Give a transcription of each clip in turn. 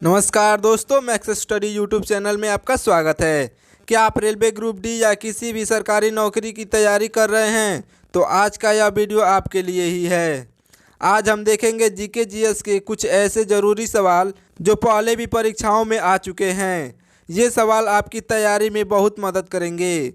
नमस्कार दोस्तों, max study YouTube channel में आपका स्वागत है। क्या आप रेलवे ग्रुप डी या किसी भी सरकारी नौकरी की तैयारी कर रहे हैं तो आज का यह वीडियो आपके लिए ही है। आज हम देखेंगे जीके जीएस के कुछ ऐसे ज़रूरी सवाल जो पहले भी परीक्षाओं में आ चुके हैं। ये सवाल आपकी तैयारी में बहुत मदद करेंगे।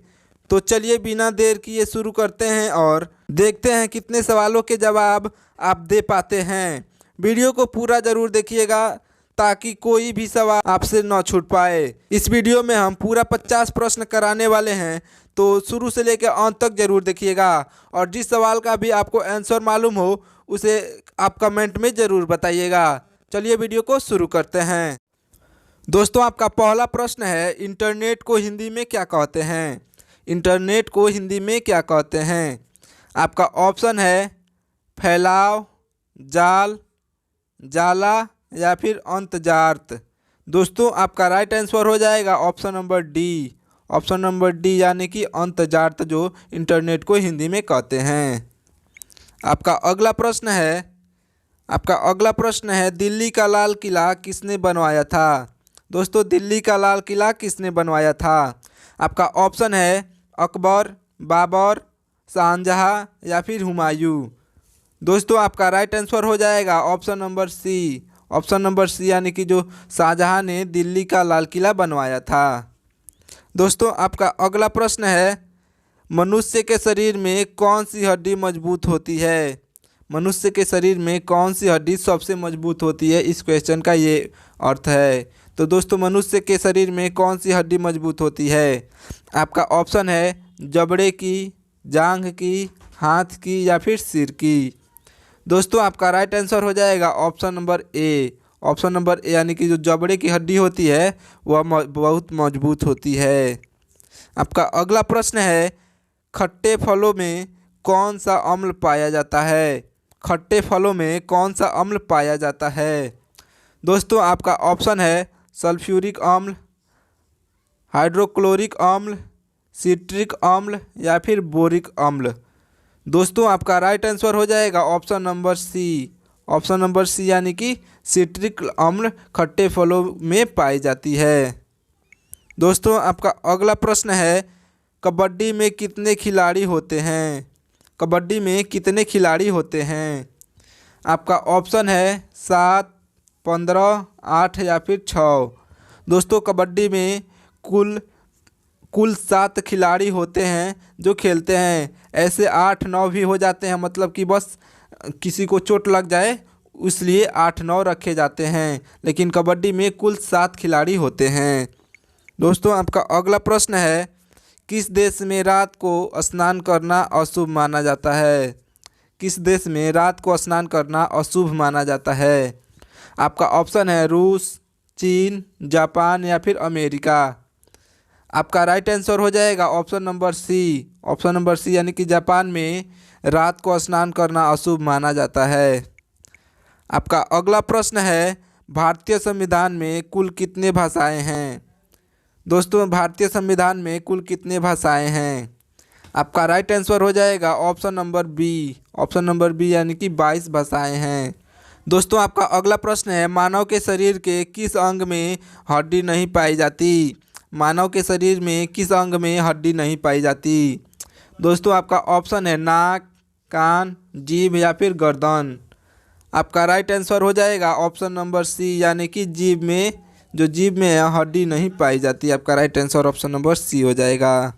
तो चलिए बिना देर किए शुरू करते हैं और देखते हैं कितने सवालों के जवाब आप दे पाते हैं। वीडियो को पूरा ज़रूर देखिएगा ताकि कोई भी सवाल आपसे न छूट पाए। इस वीडियो में हम पूरा 50 प्रश्न कराने वाले हैं, तो शुरू से लेकर अंत तक जरूर देखिएगा। और जिस सवाल का भी आपको आंसर मालूम हो उसे आप कमेंट में ज़रूर बताइएगा। चलिए वीडियो को शुरू करते हैं। दोस्तों, आपका पहला प्रश्न है, इंटरनेट को हिंदी में क्या कहते हैं? इंटरनेट को हिंदी में क्या कहते हैं? आपका ऑप्शन है फैलाव, जाल, जाला या फिर अंतर्जात। दोस्तों, आपका राइट आंसर हो जाएगा option number D. Option number D यानी कि अंतर्जात जो इंटरनेट को हिंदी में कहते हैं। आपका अगला प्रश्न है दिल्ली का लाल किला किसने बनवाया था? दोस्तों, दिल्ली का लाल किला किसने बनवाया था? आपका ऑप्शन है अकबर, बाबर, शाहजहां या फिर हुमायूं। दोस्तों, आपका राइट आंसर हो जाएगा option number C. Option number C यानी कि जो शाहजहां ने दिल्ली का लाल किला बनवाया था। दोस्तों, आपका अगला प्रश्न है मनुष्य के शरीर में कौन सी हड्डी मजबूत होती है? मनुष्य के शरीर में कौन सी हड्डी सबसे मजबूत होती है? इस क्वेश्चन का ये अर्थ है। तो दोस्तों, मनुष्य के शरीर में कौन सी हड्डी मजबूत होती है? आपका ऑप्शन है जबड़े की, जांघ की, हाथ की या फिर सिर की। दोस्तों, आपका राइट आंसर हो जाएगा option number A. Option number A यानी कि जो जबड़े की हड्डी होती है वह बहुत मजबूत होती है। आपका अगला प्रश्न है खट्टे फलों में कौन सा अम्ल पाया जाता है? खट्टे फलों में कौन सा अम्ल पाया जाता है? दोस्तों, आपका ऑप्शन है सल्फ्यूरिक अम्ल, हाइड्रोक्लोरिक अम्ल, सिट्रिक अम्ल या फिर बोरिक अम्ल। दोस्तों, आपका राइट आंसर हो जाएगा option number C. Option number C यानी कि सिट्रिक अम्ल खट्टे फलों में पाई जाती है। दोस्तों, आपका अगला प्रश्न है कबड्डी में कितने खिलाड़ी होते हैं? कबड्डी में कितने खिलाड़ी होते हैं? आपका ऑप्शन है 7, 15, 8 या फिर 6। दोस्तों, कबड्डी में कुल 7 खिलाड़ी होते हैं जो खेलते हैं। ऐसे 8-9 भी हो जाते हैं, मतलब कि बस किसी को चोट लग जाए इसलिए 8-9 रखे जाते हैं, लेकिन कबड्डी में कुल 7 खिलाड़ी होते हैं। दोस्तों, आपका अगला प्रश्न है किस देश में रात को स्नान करना अशुभ माना जाता है? किस देश में रात को स्नान करना अशुभ माना जाता है? आपका ऑप्शन है रूस, चीन, जापान या फिर अमेरिका। आपका राइट आंसर हो जाएगा option number C. Option number C यानी कि जापान में रात को स्नान करना अशुभ माना जाता है। आपका अगला प्रश्न है भारतीय संविधान में कुल कितने भाषाएं हैं? दोस्तों, भारतीय संविधान में कुल कितने भाषाएं हैं? आपका राइट आंसर हो जाएगा option number B. Option number B यानी कि 22 भाषाएं हैं। दोस्तों, आपका अगला प्रश्न है मानव के शरीर के किस अंग में हड्डी नहीं पाई जाती? मानव के शरीर में किस अंग में हड्डी नहीं पाई जाती? दोस्तों, आपका ऑप्शन है नाक, कान, जीभ या फिर गर्दन। आपका राइट आंसर हो जाएगा ऑप्शन नंबर सी यानी कि जीभ में हड्डी नहीं पाई जाती। आपका right answer option number C हो जाएगा।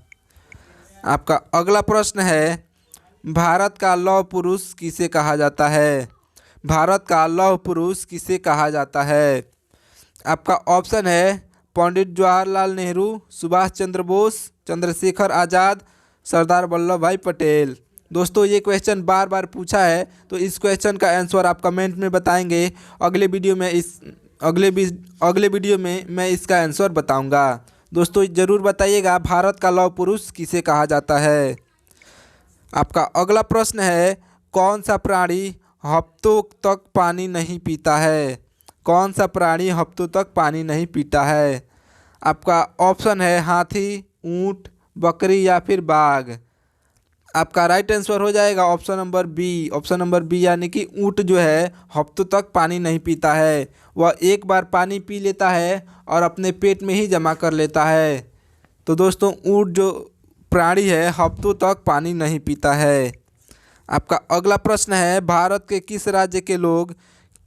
आपका अगला प्रश्न है भारत का लौह पुरुष किसे कहा जाता है? भारत का लौह पुरुष किसे कहा जाता है? आपका ऑप्शन है पंडित जवाहरलाल नेहरू, सुभाष चंद्र बोस, चंद्रशेखर आज़ाद, सरदार वल्लभ भाई पटेल। दोस्तों, ये क्वेश्चन बार बार पूछा है, तो इस क्वेश्चन का आंसर आप कमेंट में बताएंगे। अगले वीडियो में मैं इसका आंसर बताऊंगा। दोस्तों, ज़रूर बताइएगा भारत का लौह पुरुष किसे कहा जाता है। आपका अगला प्रश्न है कौन सा प्राणी हफ्तों तक पानी नहीं पीता है? कौन सा प्राणी हफ्तों तक पानी नहीं पीता है? आपका ऑप्शन है हाथी, ऊंट, बकरी या फिर बाघ। आपका राइट आंसर हो जाएगा option number B. Option number B यानी कि ऊँट जो है हफ्तों तक पानी नहीं पीता है, वह एक बार पानी पी लेता है और अपने पेट में ही जमा कर लेता है। तो दोस्तों ऊँट जो प्राणी है हफ्तों तक पानी नहीं पीता है। आपका अगला प्रश्न है, भारत के किस राज्य के लोग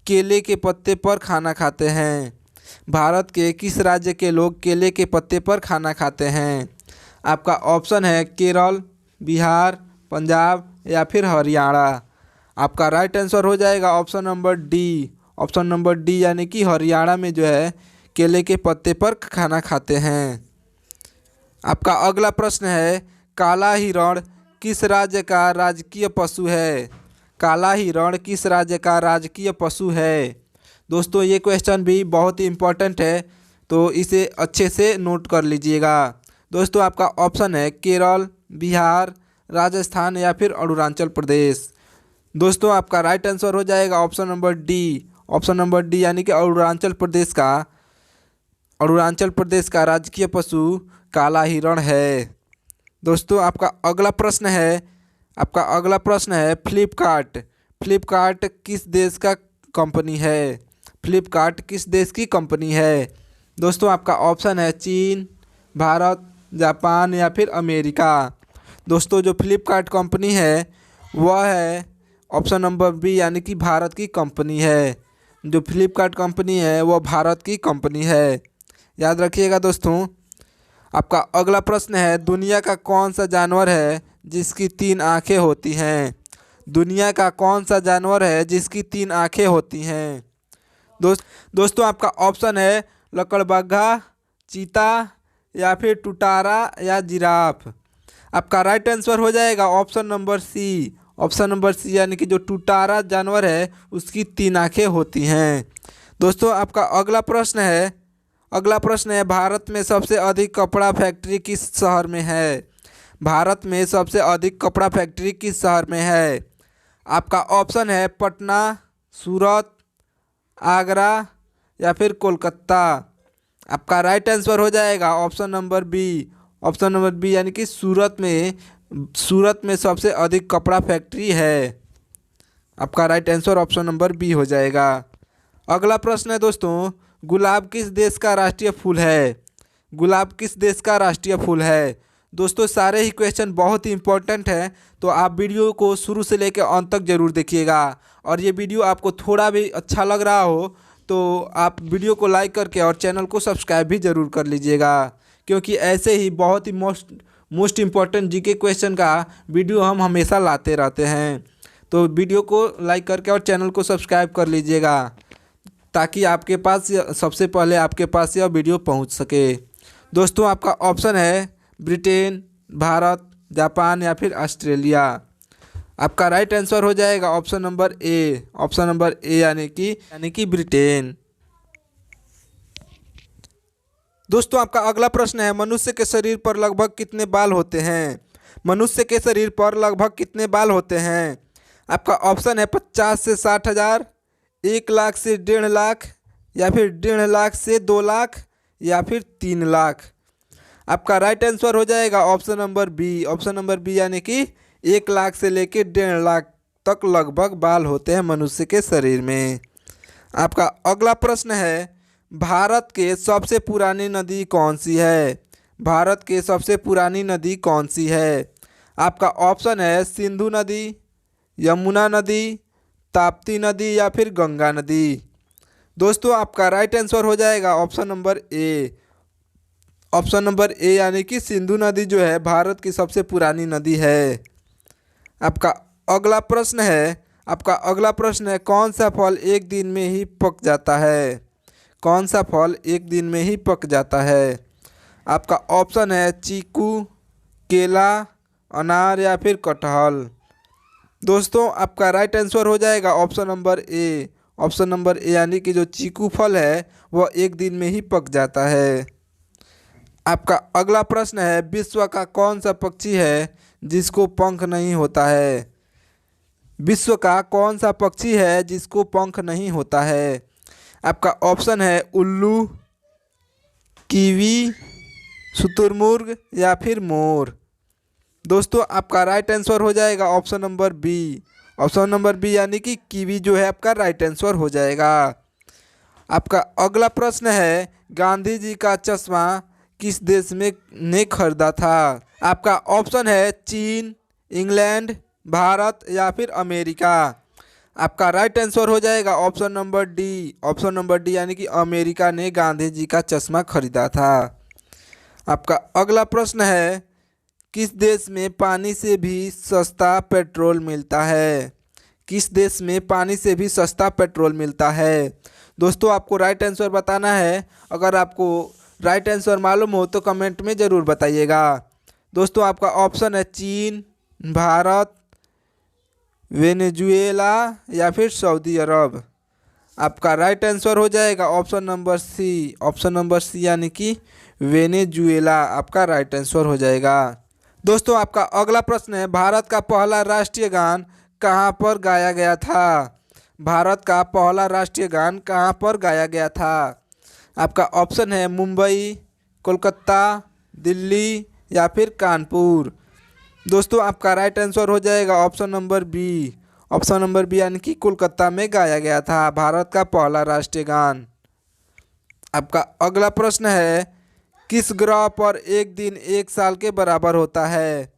केले के पत्ते पर खाना खाते हैं? भारत के किस राज्य के लोग केले के पत्ते पर खाना खाते हैं? आपका ऑप्शन है केरल, बिहार, पंजाब या फिर हरियाणा। आपका राइट आंसर हो जाएगा option number D. Option number D यानी कि हरियाणा में जो है केले के पत्ते पर खाना खाते हैं। आपका अगला प्रश्न है, काला हिरण किस राज्य का राजकीय पशु है? काला हिरण किस राज्य का राजकीय पशु है? दोस्तों ये क्वेश्चन भी बहुत ही इम्पोर्टेंट है, तो इसे अच्छे से नोट कर लीजिएगा। दोस्तों आपका ऑप्शन है केरल, बिहार, राजस्थान या फिर अरुणाचल प्रदेश। दोस्तों आपका राइट आंसर हो जाएगा option number D. Option number D यानी कि अरुणाचल प्रदेश का राजकीय पशु काला हिरण है। दोस्तों आपका अगला प्रश्न है फ्लिपकार्ट। फ्लिपकार्ट किस देश का कंपनी है? फ्लिपकार्ट किस देश की कंपनी है? दोस्तों आपका ऑप्शन है चीन, भारत, जापान या फिर अमेरिका। दोस्तों जो फ्लिपकार्ट कंपनी है वह है ऑप्शन नंबर बी यानी कि भारत की कंपनी है। जो फ्लिपकार्ट कंपनी है वह भारत की कंपनी है, याद रखिएगा दोस्तों। आपका अगला प्रश्न है, दुनिया का कौन सा जानवर है जिसकी 3 आँखें होती हैं? दुनिया का कौन सा जानवर है जिसकी 3 आँखें होती हैं? दोस्तों आपका ऑप्शन है लकड़बग्घा, चीता या फिर टुटारा या जिराफ। आपका राइट आंसर हो जाएगा option number C. Option number C यानी कि जो टुटारा जानवर है उसकी 3 आँखें होती हैं। दोस्तों आपका अगला प्रश्न है भारत में सबसे अधिक कपड़ा फैक्ट्री किस शहर में है? भारत में सबसे अधिक कपड़ा फैक्ट्री किस शहर में है? आपका ऑप्शन है पटना, सूरत, आगरा या फिर कोलकाता। आपका राइट आंसर हो जाएगा option number B. Option number B यानी कि सूरत में सबसे अधिक कपड़ा फैक्ट्री है। आपका right answer option number B हो जाएगा। अगला प्रश्न है दोस्तों, गुलाब किस देश का राष्ट्रीय फूल है? गुलाब किस देश का राष्ट्रीय फूल है? दोस्तों सारे ही क्वेश्चन बहुत ही इंपॉर्टेंट है, तो आप वीडियो को शुरू से लेकर अंत तक ज़रूर देखिएगा। और ये वीडियो आपको थोड़ा भी अच्छा लग रहा हो तो आप वीडियो को लाइक करके और चैनल को सब्सक्राइब भी ज़रूर कर लीजिएगा, क्योंकि ऐसे ही बहुत ही मोस्ट इम्पॉर्टेंट जीके क्वेश्चन का वीडियो हम हमेशा लाते रहते हैं। तो वीडियो को लाइक करके और चैनल को सब्सक्राइब कर लीजिएगा, ताकि आपके पास सबसे पहले आपके पास यह वीडियो पहुंच सके। दोस्तों आपका ऑप्शन है ब्रिटेन, भारत, जापान या फिर ऑस्ट्रेलिया। आपका राइट आंसर हो जाएगा option number A. Option number A यानी कि ब्रिटेन। दोस्तों आपका अगला प्रश्न है, मनुष्य के शरीर पर लगभग कितने बाल होते हैं? मनुष्य के शरीर पर लगभग कितने बाल होते हैं? आपका ऑप्शन है 50 से 60 हज़ार, 1 लाख से 1.5 लाख या फिर 1.5 लाख से 2 लाख या फिर 3 लाख। आपका राइट आंसर हो जाएगा option number B. Option number B यानी कि 1 लाख से लेकर 1.5 लाख तक लगभग बाल होते हैं मनुष्य के शरीर में। आपका अगला प्रश्न है, भारत के सबसे पुरानी नदी कौन सी है? भारत के सबसे पुरानी नदी कौन सी है? आपका ऑप्शन है सिंधु नदी, यमुना नदी, ताप्ती नदी या फिर गंगा नदी। दोस्तों आपका राइट आंसर हो जाएगा option number A. Option number A यानी कि सिंधु नदी जो है भारत की सबसे पुरानी नदी है। आपका अगला प्रश्न है, कौन सा फल एक दिन में ही पक जाता है? कौन सा फल एक दिन में ही पक जाता है? आपका ऑप्शन है चीकू, केला, अनार या फिर कटहल। दोस्तों आपका राइट आंसर हो जाएगा option number A. Option number A यानी कि जो चीकू फल है वह एक दिन में ही पक जाता है। आपका अगला प्रश्न है, विश्व का कौन सा पक्षी है जिसको पंख नहीं होता है? विश्व का कौन सा पक्षी है जिसको पंख नहीं होता है? आपका ऑप्शन है उल्लू, कीवी, शुतुरमुर्ग या फिर मोर। दोस्तों आपका राइट आंसर हो जाएगा option number B. Option number B यानी कि कीवी जो है आपका राइट आंसर हो जाएगा। आपका अगला प्रश्न है, गांधी जी का चश्मा किस देश में ने खरीदा था? आपका ऑप्शन है चीन, इंग्लैंड, भारत या फिर अमेरिका। आपका राइट आंसर हो जाएगा option number D. Option number D यानी कि अमेरिका ने गांधी जी का चश्मा खरीदा था। आपका अगला प्रश्न है, किस देश में पानी से भी सस्ता पेट्रोल मिलता है? किस देश में पानी से भी सस्ता पेट्रोल मिलता है? दोस्तों आपको राइट आंसर बताना है। अगर आपको राइट आंसर मालूम हो तो कमेंट में ज़रूर बताइएगा। दोस्तों आपका ऑप्शन है चीन, भारत, वेनेजुएला या फिर सऊदी अरब। आपका राइट आंसर हो जाएगा option number C. Option number C यानी कि वेनेजुएला आपका राइट आंसर हो जाएगा। दोस्तों आपका अगला प्रश्न है, भारत का पहला राष्ट्रीय गान कहाँ पर गाया गया था? भारत का पहला राष्ट्रीय गान कहाँ पर गाया गया था? आपका ऑप्शन है मुंबई, कोलकाता, दिल्ली या फिर कानपुर। दोस्तों आपका राइट आंसर हो जाएगा option number B. Option number B यानी कि कोलकाता में गाया गया था भारत का पहला राष्ट्रीय गान। आपका अगला प्रश्न है, किस ग्रह पर एक दिन एक साल के बराबर होता है?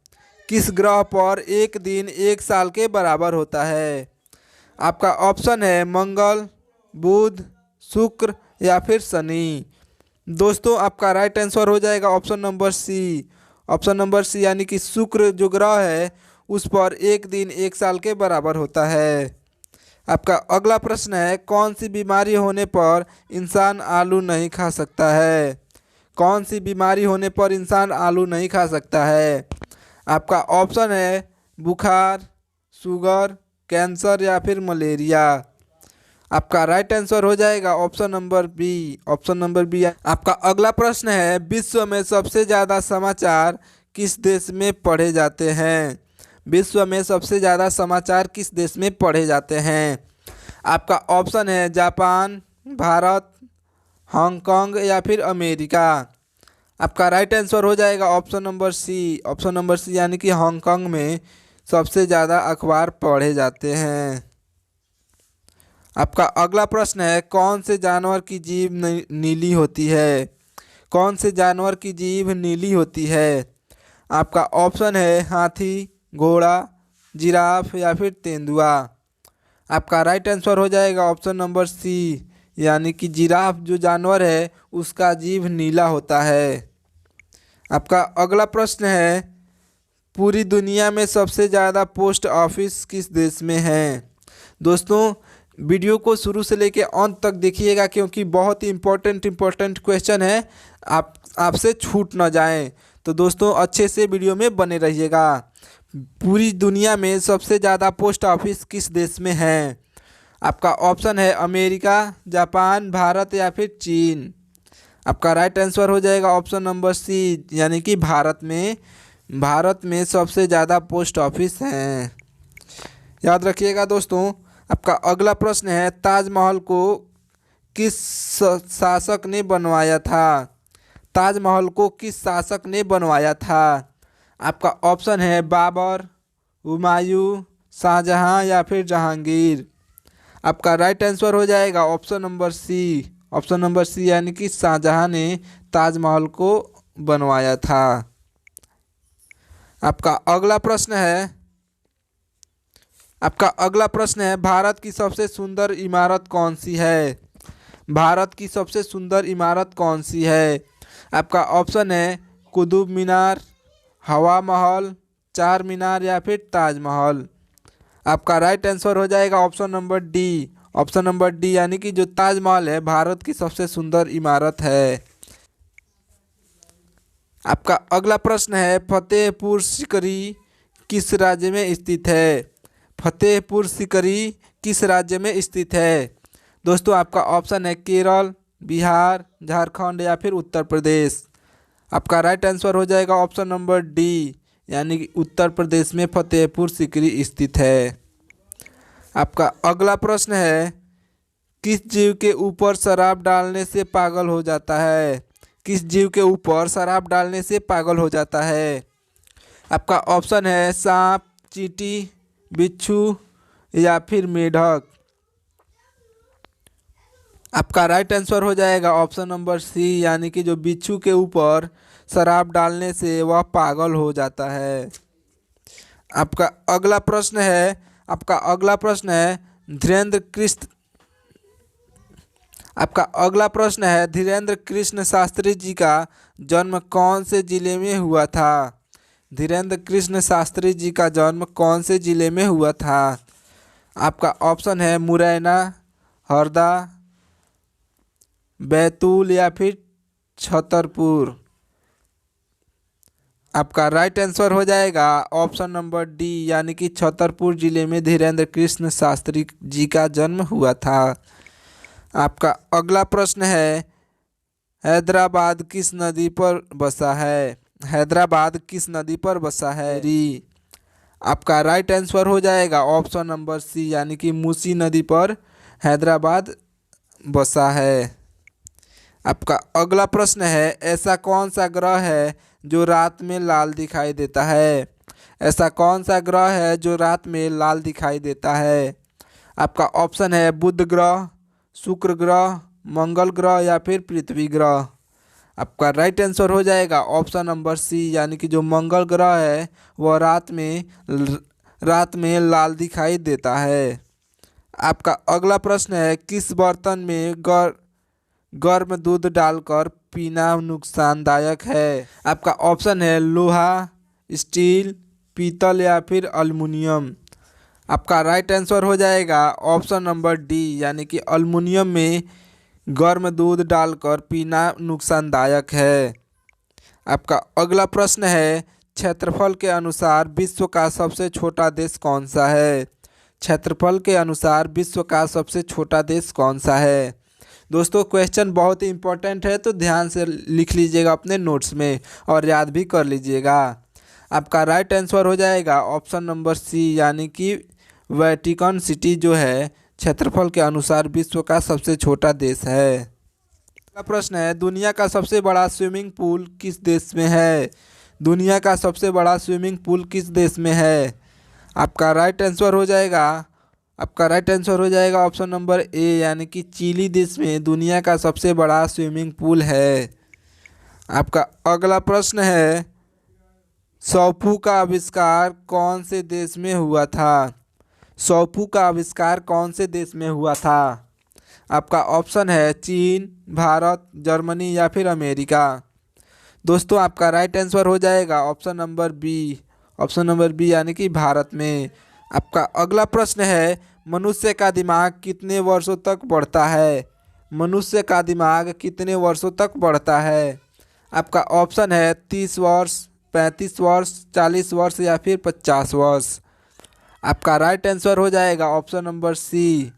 किस ग्रह पर एक दिन एक साल के बराबर होता है? आपका ऑप्शन है मंगल, बुध, शुक्र या फिर शनि। दोस्तों आपका राइट आंसर हो जाएगा option number C. Option number C यानी कि शुक्र जो ग्रह है उस पर एक दिन एक साल के बराबर होता है। आपका अगला प्रश्न है, कौन सी बीमारी होने पर इंसान आलू नहीं खा सकता है? कौन सी बीमारी होने पर इंसान आलू नहीं खा सकता है? आपका ऑप्शन है बुखार, शुगर, कैंसर या फिर मलेरिया। आपका राइट आंसर हो जाएगा option number B. Option number B. आपका अगला प्रश्न है, विश्व में सबसे ज़्यादा समाचार किस देश में पढ़े जाते हैं? विश्व में सबसे ज़्यादा समाचार किस देश में पढ़े जाते हैं? आपका ऑप्शन है जापान, भारत, हांगकांग या फिर अमेरिका। आपका राइट आंसर हो जाएगा option number C. Option number C यानी कि हांगकांग में सबसे ज़्यादा अखबार पढ़े जाते हैं। आपका अगला प्रश्न है, कौन से जानवर की जीभ नीली होती है? कौन से जानवर की जीभ नीली होती है? आपका ऑप्शन है हाथी, घोड़ा, जिराफ या फिर तेंदुआ। आपका राइट आंसर हो जाएगा ऑप्शन नंबर सी यानी कि जिराफ जो जानवर है उसका जीभ नीला होता है। आपका अगला प्रश्न है, पूरी दुनिया में सबसे ज़्यादा पोस्ट ऑफिस किस देश में है? दोस्तों वीडियो को शुरू से लेकर अंत तक देखिएगा क्योंकि बहुत ही इम्पोर्टेंट क्वेश्चन है, आपसे छूट ना जाए। तो दोस्तों अच्छे से वीडियो में बने रहिएगा। पूरी दुनिया में सबसे ज़्यादा पोस्ट ऑफिस किस देश में है? आपका ऑप्शन है अमेरिका, जापान, भारत या फिर चीन। आपका राइट आंसर हो जाएगा ऑप्शन नंबर सी यानी कि भारत में। भारत में सबसे ज़्यादा पोस्ट ऑफिस हैं, याद रखिएगा दोस्तों। आपका अगला प्रश्न है, ताजमहल को किस शासक ने बनवाया था? ताजमहल को किस शासक ने बनवाया था? आपका ऑप्शन है बाबर, हुमायूं, शाहजहां या फिर जहांगीर। आपका राइट आंसर हो जाएगा option number C. Option number C यानी कि शाहजहां ने ताजमहल को बनवाया था। आपका अगला प्रश्न है, भारत की सबसे सुंदर इमारत कौन सी है? भारत की सबसे सुंदर इमारत कौन सी है? आपका ऑप्शन है कुतुब मीनार, हवा महल, चार मीनार या फिर ताजमहल। आपका राइट आंसर हो जाएगा option number D. Option number D यानी कि जो ताजमहल है भारत की सबसे सुंदर इमारत है। आपका अगला प्रश्न है, फतेहपुर सीकरी किस राज्य में स्थित है? फतेहपुर सीकरी किस राज्य में स्थित है? दोस्तों आपका ऑप्शन है केरल, बिहार, झारखंड या फिर उत्तर प्रदेश। आपका राइट आंसर हो जाएगा ऑप्शन नंबर डी यानी कि उत्तर प्रदेश में फतेहपुर सीकरी स्थित है। आपका अगला प्रश्न है, किस जीव के ऊपर शराब डालने से पागल हो जाता है? किस जीव के ऊपर शराब डालने से पागल हो जाता है? आपका ऑप्शन है सांप, चींटी, बिच्छू या फिर मेढक। आपका राइट आंसर हो जाएगा ऑप्शन नंबर सी, यानी कि जो बिच्छू के ऊपर शराब डालने से वह पागल हो जाता है। आपका अगला प्रश्न है धीरेन्द्र कृष्ण शास्त्री जी का जन्म कौन से जिले में हुआ था? धीरेन्द्र कृष्ण शास्त्री जी का जन्म कौन से जिले में हुआ था? आपका ऑप्शन है मुरैना, हरदा, बैतूल या फिर छतरपुर। आपका राइट आंसर हो जाएगा ऑप्शन नंबर डी, यानी कि छतरपुर जिले में धीरेन्द्र कृष्ण शास्त्री जी का जन्म हुआ था। आपका अगला प्रश्न है हैदराबाद किस नदी पर बसा है? हैदराबाद किस नदी पर बसा है? री। आपका राइट आंसर हो जाएगा ऑप्शन नंबर सी, यानी कि मूसी नदी पर हैदराबाद बसा है। आपका अगला प्रश्न है ऐसा कौन सा ग्रह है जो रात में लाल दिखाई देता है? ऐसा कौन सा ग्रह है जो रात में लाल दिखाई देता है? आपका ऑप्शन है बुध ग्रह, शुक्र ग्रह, मंगल ग्रह या फिर पृथ्वी ग्रह। आपका राइट आंसर हो जाएगा ऑप्शन नंबर सी, यानी कि जो मंगल ग्रह है वह रात में लाल दिखाई देता है। आपका अगला प्रश्न है किस बर्तन में गर्म दूध डालकर पीना नुकसानदायक है? आपका ऑप्शन है लोहा, स्टील, पीतल या फिर अल्युमिनियम। आपका राइट आंसर हो जाएगा ऑप्शन नंबर डी, यानी कि अल्युमिनियम में गर्म दूध डालकर पीना नुकसानदायक है। आपका अगला प्रश्न है क्षेत्रफल के अनुसार विश्व का सबसे छोटा देश कौन सा है? क्षेत्रफल के अनुसार विश्व का सबसे छोटा देश कौन सा है? दोस्तों क्वेश्चन बहुत ही इंपॉर्टेंट है, तो ध्यान से लिख लीजिएगा अपने नोट्स में और याद भी कर लीजिएगा। आपका राइट आंसर हो जाएगा ऑप्शन नंबर सी, यानी कि वेटिकन सिटी जो है क्षेत्रफल के अनुसार विश्व का सबसे छोटा देश है। अगला प्रश्न है दुनिया का सबसे बड़ा स्विमिंग पूल किस देश में है? दुनिया का सबसे बड़ा स्विमिंग पूल किस देश में है? आपका राइट आंसर हो जाएगा ऑप्शन नंबर ए, यानी कि चिली देश में दुनिया का सबसे बड़ा स्विमिंग पूल है। आपका अगला प्रश्न है सौंफू का आविष्कार कौन से देश में हुआ था? सौंफू का आविष्कार कौन से देश में हुआ था? आपका ऑप्शन है चीन, भारत, जर्मनी या फिर अमेरिका। दोस्तों आपका राइट आंसर हो जाएगा ऑप्शन नंबर बी, यानी कि भारत में। आपका अगला प्रश्न है मनुष्य का दिमाग कितने वर्षों तक बढ़ता है? मनुष्य का दिमाग कितने वर्षों तक बढ़ता है? आपका ऑप्शन है 30 वर्ष, 35 वर्ष, 40 वर्ष या फिर 50 वर्ष। आपका राइट आंसर हो जाएगा ऑप्शन नंबर सी,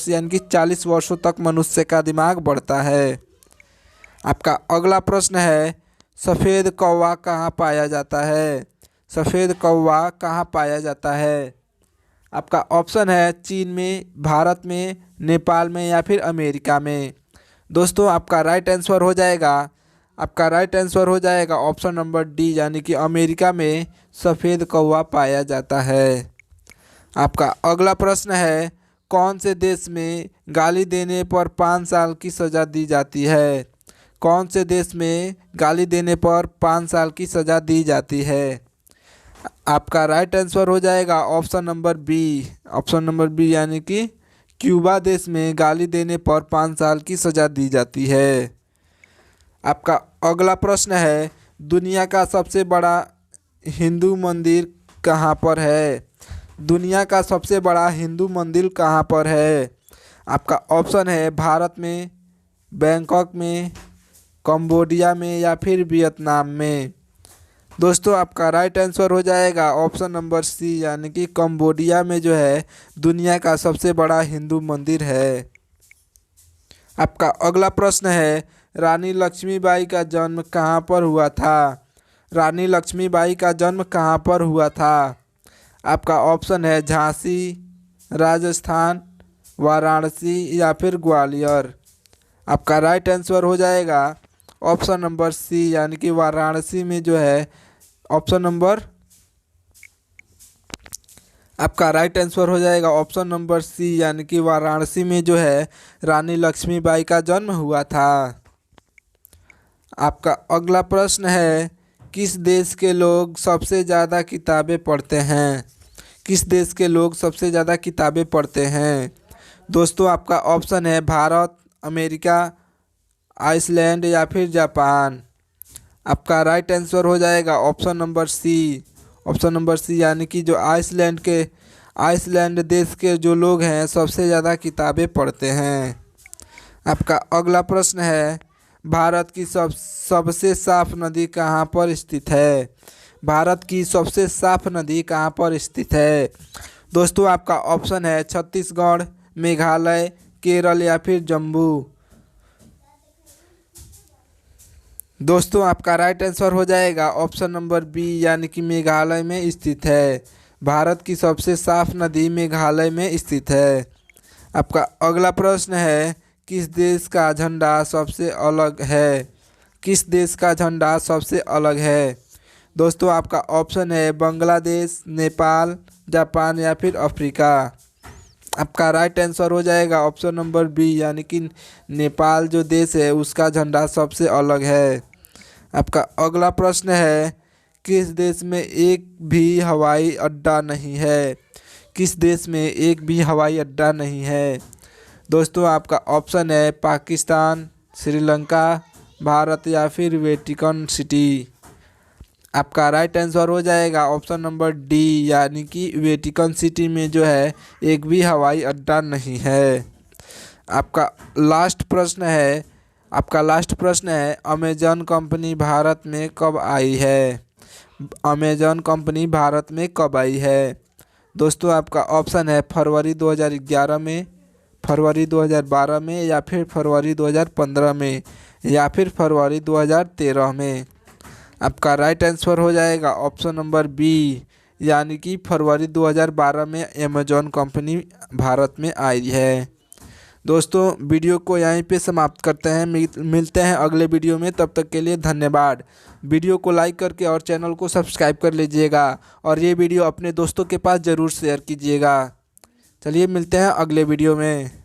यानी कि 40 वर्षों तक मनुष्य का दिमाग बढ़ता है। आपका अगला प्रश्न है सफ़ेद कौवा कहाँ पाया जाता है? सफ़ेद कौवा कहाँ पाया जाता है? आपका ऑप्शन है चीन में, भारत में, नेपाल में या फिर अमेरिका में। दोस्तों आपका राइट आंसर हो जाएगा ऑप्शन नंबर डी, यानी कि अमेरिका में सफ़ेद कौवा पाया जाता है। आपका अगला प्रश्न है कौन से देश में गाली देने पर 5 साल की सज़ा दी जाती है? कौन से देश में गाली देने पर 5 साल की सज़ा दी जाती है? आपका राइट आंसर हो जाएगा ऑप्शन नंबर बी, यानी कि क्यूबा देश में गाली देने पर 5 साल की सज़ा दी जाती है। आपका अगला प्रश्न है दुनिया का सबसे बड़ा हिंदू मंदिर कहाँ पर है? दुनिया का सबसे बड़ा हिंदू मंदिर कहाँ पर है? आपका ऑप्शन है भारत में, बैंकॉक में, कंबोडिया में या फिर वियतनाम में। दोस्तों आपका राइट आंसर हो जाएगा ऑप्शन नंबर सी, यानी कि कंबोडिया में जो है दुनिया का सबसे बड़ा हिंदू मंदिर है। आपका अगला प्रश्न है रानी लक्ष्मीबाई का जन्म कहाँ पर हुआ था? रानी लक्ष्मीबाई का जन्म कहाँ पर हुआ था? आपका ऑप्शन है झांसी, राजस्थान, वाराणसी या फिर ग्वालियर। आपका राइट आंसर हो जाएगा ऑप्शन नंबर सी, यानी कि वाराणसी में जो है ऑप्शन नंबर आपका राइट आंसर हो जाएगा ऑप्शन नंबर सी यानी कि वाराणसी में जो है रानी लक्ष्मीबाई का जन्म हुआ था। आपका अगला प्रश्न है, किस देश के लोग सबसे ज़्यादा किताबें पढ़ते हैं? किस देश के लोग सबसे ज़्यादा किताबें पढ़ते हैं? दोस्तों आपका ऑप्शन है भारत, अमेरिका, आइसलैंड या फिर जापान। आपका राइट आंसर हो जाएगा option number C. Option number C यानी कि जो आइसलैंड देश के जो लोग हैं सबसे ज़्यादा किताबें पढ़ते हैं। आपका अगला प्रश्न है, भारत की सबसे साफ नदी कहाँ पर स्थित है? भारत की सबसे साफ नदी कहाँ पर स्थित है? दोस्तों आपका ऑप्शन है छत्तीसगढ़, मेघालय, केरल या फिर जम्मू। दोस्तों आपका राइट आंसर हो जाएगा ऑप्शन नंबर बी यानी कि मेघालय में स्थित है। भारत की सबसे साफ नदी मेघालय में स्थित है। आपका अगला प्रश्न है, किस देश का झंडा सबसे अलग है? किस देश का झंडा सबसे अलग है? दोस्तों आपका ऑप्शन है बांग्लादेश, नेपाल, जापान या फिर अफ्रीका। आपका राइट आंसर हो जाएगा ऑप्शन नंबर बी यानी कि नेपाल जो देश है उसका झंडा सबसे अलग है। आपका अगला प्रश्न है, किस देश में एक भी हवाई अड्डा नहीं है? किस देश में एक भी हवाई अड्डा नहीं है? दोस्तों आपका ऑप्शन है पाकिस्तान, श्रीलंका, भारत या फिर वेटिकन सिटी। आपका राइट आंसर हो जाएगा ऑप्शन नंबर डी यानी कि वेटिकन सिटी में जो है एक भी हवाई अड्डा नहीं है। आपका लास्ट प्रश्न है अमेजन कंपनी भारत में कब आई है? अमेजन कंपनी भारत में कब आई है? दोस्तों आपका ऑप्शन है फरवरी 2011 में, फरवरी 2012 में या फिर फरवरी 2015 में या फिर फरवरी 2013 में। आपका राइट आंसर हो जाएगा ऑप्शन नंबर बी यानी कि फरवरी 2012 में अमेजॉन कंपनी भारत में आई है। दोस्तों वीडियो को यहीं पे समाप्त करते हैं, मिलते हैं अगले वीडियो में, तब तक के लिए धन्यवाद। वीडियो को लाइक करके और चैनल को सब्सक्राइब कर लीजिएगा और ये वीडियो अपने दोस्तों के पास ज़रूर शेयर कीजिएगा। चलिए मिलते हैं अगले वीडियो में।